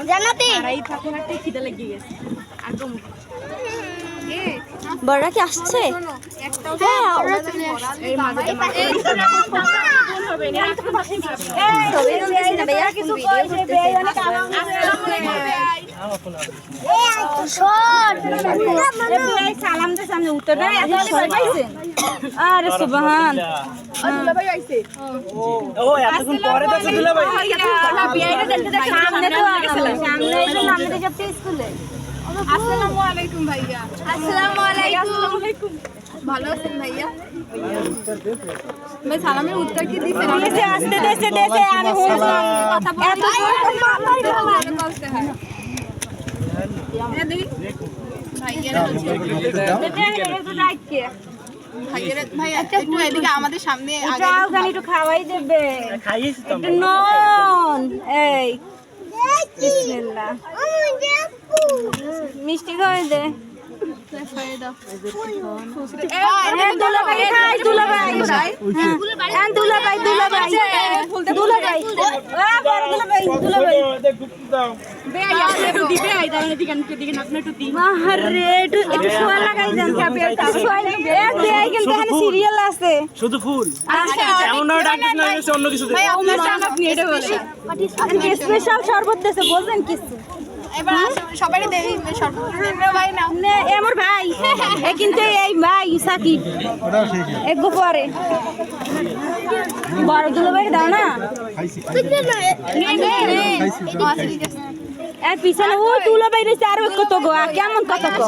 জান্নাতি বড়রা কি আসছে? আরে সুবহান আসসালামু আলাইকুম ভাইয়া। আসসালামু আলাইকুম। ভালো আছেন ভাইয়া? ভাই সালামের উত্তর কি দিছেন? দেশে আসতে দেশে আমি কথা বলতে হয়। ভাইয়া একটু এদিকে আমাদের সামনে একটু খাওয়াই দেবে একটু নন এই বিসমিল্লাহ মিষ্টি খাওয়াই দে সিরিয়াল আছে শুধু ফুল অন্য কিছু স্পেশাল শরবত দিয়েছে বলবেন কিছু সবাই ভাই না আমার ভাই কিন্তু এই ভাই সাকিব একটু পরে বড় দুলো ভাই দাও না এর পিছনে ও তুলো ভাই রয়েছে আরো কত গো কেমন কত গো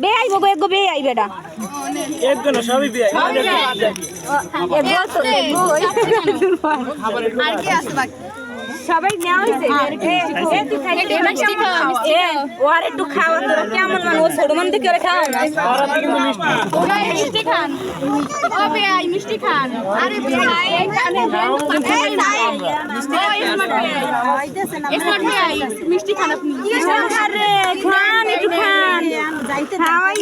বে আইব গো একগো বে আই বেটা একজন সবই বিয়ে আর কি আছে বাকি সবাই নেওয়া হয়েছে ওর একটু খাওয়া তো কেমন মানে ও ছোট মান দেখে খাওয়া না মিষ্টি খান ও ভাই মিষ্টি খান আরে ভাই মিষ্টি খান আপনি আরে খান একটু খান খাওয়াই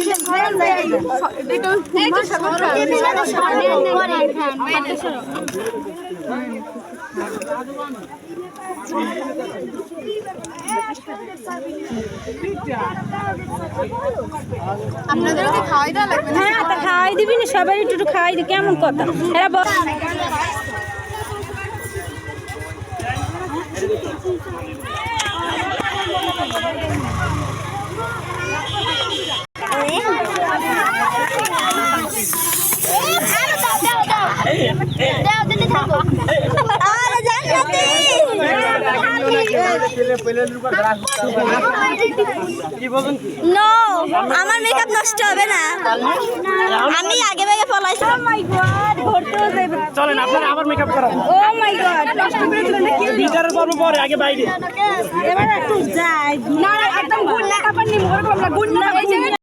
আপনাদেরকে খাওয়াই দেওয়া লাগবে? হ্যাঁ তা খাওয়াই দিবি না সবাই একটু খাওয়াই দি কেমন কথা এরা আমার মেকআপ নষ্ট হবে না আমি আগে ভাগে ফলাইছি ও মাই গড ঘুরতেও যাইব চলেন আপনারা আবার মেকআপ করাবো ও মাই গড নষ্ট করে দিলেন কি বিচারের পর্ব পরে আগে বাইরে এবার একটু যাই না একদম গুণ মেকআপ আর নিম করে আমরা গুণ না